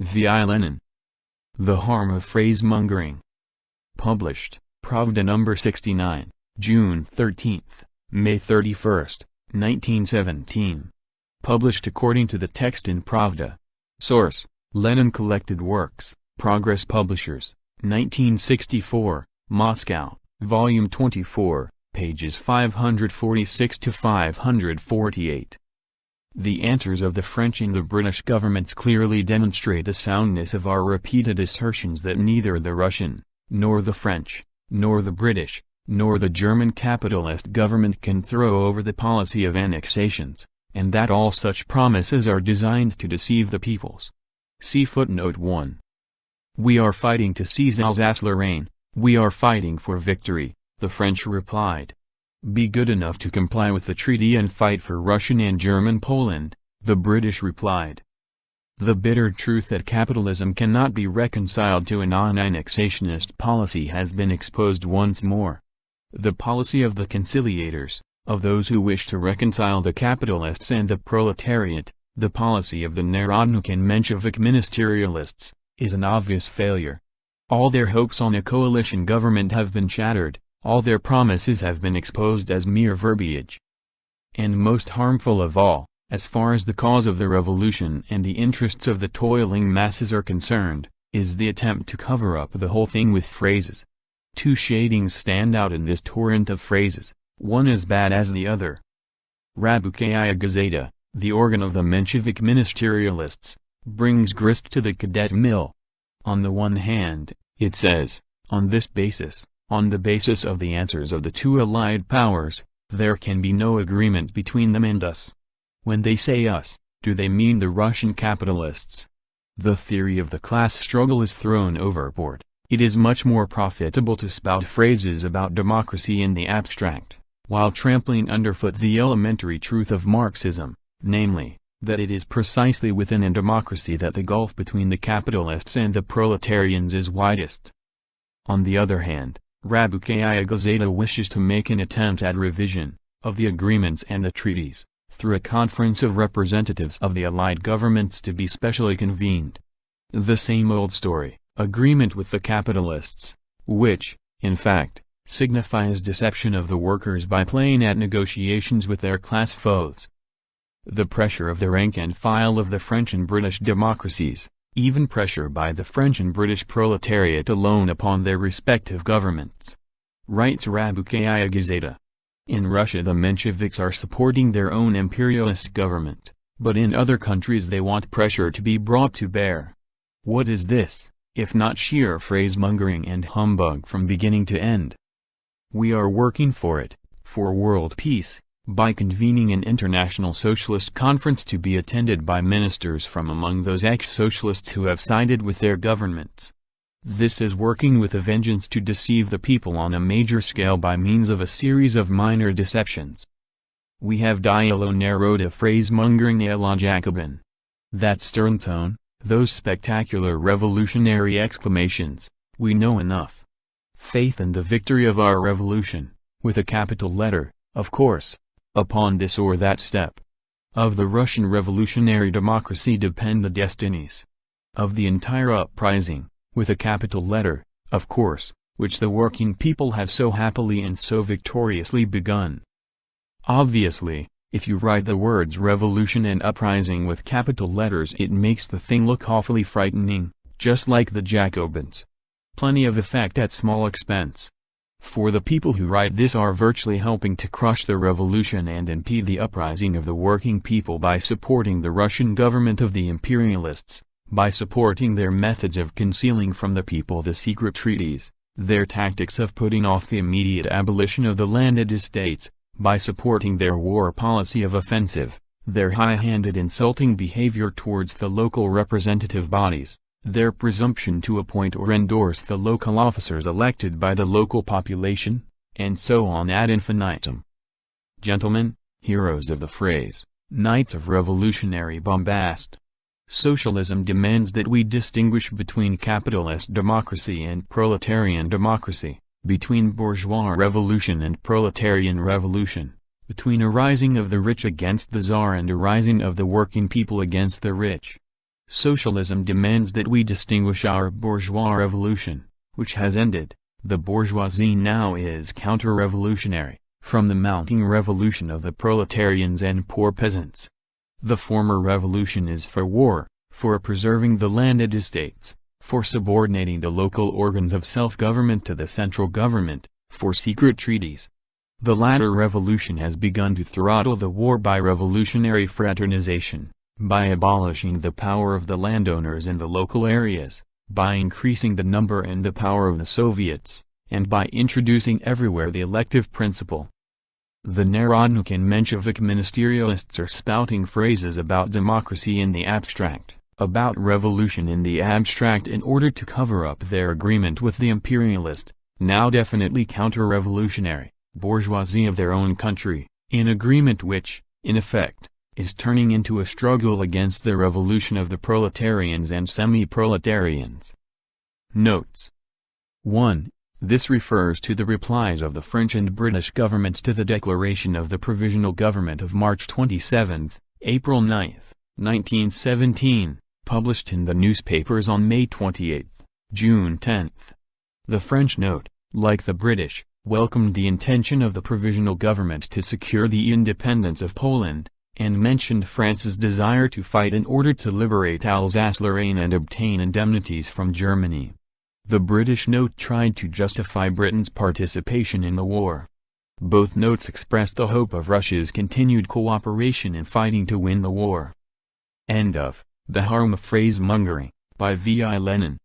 V.I. Lenin. The Harm of Phrase-Mongering. Published, Pravda No. 69, June 13, May 31, 1917. Published according to the text in Pravda. Source: Lenin Collected Works, Progress Publishers, 1964, Moscow, Volume 24, pages 546 to 548. The answers of the French and the British governments clearly demonstrate the soundness of our repeated assertions that neither the Russian, nor the French, nor the British, nor the German capitalist government can throw over the policy of annexations, and that all such promises are designed to deceive the peoples. See footnote 1. We are fighting to seize Alsace-Lorraine, we are fighting for victory, the French replied. Be good enough to comply with the treaty and fight for Russian and German Poland, the British replied. The bitter truth that capitalism cannot be reconciled to a non-annexationist policy has been exposed once more. The policy of the conciliators, of those who wish to reconcile the capitalists and the proletariat, the policy of the Narodnik and Menshevik ministerialists, is an obvious failure. All their hopes on a coalition government have been shattered. All their promises have been exposed as mere verbiage. And most harmful of all, as far as the cause of the revolution and the interests of the toiling masses are concerned, is the attempt to cover up the whole thing with phrases. Two shadings stand out in this torrent of phrases, one as bad as the other. Rabukaya Gazeta, the organ of the Menshevik ministerialists, brings grist to the cadet mill. On the one hand, it says, on this basis, on the basis of the answers of the two allied powers, there can be no agreement between them and us. When they say us, do they mean the Russian capitalists? The theory of the class struggle is thrown overboard. It is much more profitable to spout phrases about democracy in the abstract, while trampling underfoot the elementary truth of Marxism, namely, that it is precisely within a democracy that the gulf between the capitalists and the proletarians is widest. On the other hand, Rabukaya Gazeta wishes to make an attempt at revision of the agreements and the treaties, through a conference of representatives of the allied governments to be specially convened. The same old story, agreement with the capitalists, which, in fact, signifies deception of the workers by playing at negotiations with their class foes. The pressure of the rank and file of the French and British democracies, even pressure by the French and British proletariat alone upon their respective governments. Writes Rabukaya Gazeta. In Russia the Mensheviks are supporting their own imperialist government, but in other countries they want pressure to be brought to bear. What is this, if not sheer phrase-mongering and humbug from beginning to end? We are working for it, for world peace, by convening an international socialist conference to be attended by ministers from among those ex-socialists who have sided with their governments. This is working with a vengeance to deceive the people on a major scale by means of a series of minor deceptions. We have dialogue narrota phrase-mongering à la Jacobin. That stern tone, those spectacular revolutionary exclamations, we know enough. Faith in the victory of our revolution, with a capital letter, of course. Upon this or that step of the Russian revolutionary democracy depend the destinies of the entire uprising, with a capital letter, of course, which the working people have so happily and so victoriously begun. Obviously, if you write the words revolution and uprising with capital letters it makes the thing look awfully frightening, just like the Jacobins. Plenty of effect at small expense. For the people who write this are virtually helping to crush the revolution and impede the uprising of the working people by supporting the Russian government of the imperialists, by supporting their methods of concealing from the people the secret treaties, their tactics of putting off the immediate abolition of the landed estates, by supporting their war policy of offensive, their high-handed insulting behavior towards the local representative bodies, their presumption to appoint or endorse the local officers elected by the local population, and so on ad infinitum. Gentlemen, heroes of the phrase, knights of revolutionary bombast. Socialism demands that we distinguish between capitalist democracy and proletarian democracy, between bourgeois revolution and proletarian revolution, between a rising of the rich against the Tsar and a rising of the working people against the rich. Socialism demands that we distinguish our bourgeois revolution, which has ended. The bourgeoisie now is counter-revolutionary, from the mounting revolution of the proletarians and poor peasants. The former revolution is for war, for preserving the landed estates, for subordinating the local organs of self-government to the central government, for secret treaties. The latter revolution has begun to throttle the war by revolutionary fraternization, by abolishing the power of the landowners in the local areas, by increasing the number and the power of the Soviets, and by introducing everywhere the elective principle. The Narodnik and Menshevik ministerialists are spouting phrases about democracy in the abstract, about revolution in the abstract in order to cover up their agreement with the imperialist, now definitely counter-revolutionary, bourgeoisie of their own country, an agreement which, in effect, is turning into a struggle against the revolution of the proletarians and semi-proletarians. Notes. 1. This refers to the replies of the French and British governments to the declaration of the Provisional Government of March 27, April 9, 1917, published in the newspapers on May 28, June 10. The French note, like the British, welcomed the intention of the Provisional Government to secure the independence of Poland, and mentioned France's desire to fight in order to liberate Alsace-Lorraine and obtain indemnities from Germany. The British note tried to justify Britain's participation in the war. Both notes expressed the hope of Russia's continued cooperation in fighting to win the war. End of The Harm of Phrase-Mongering, by V. I. Lenin.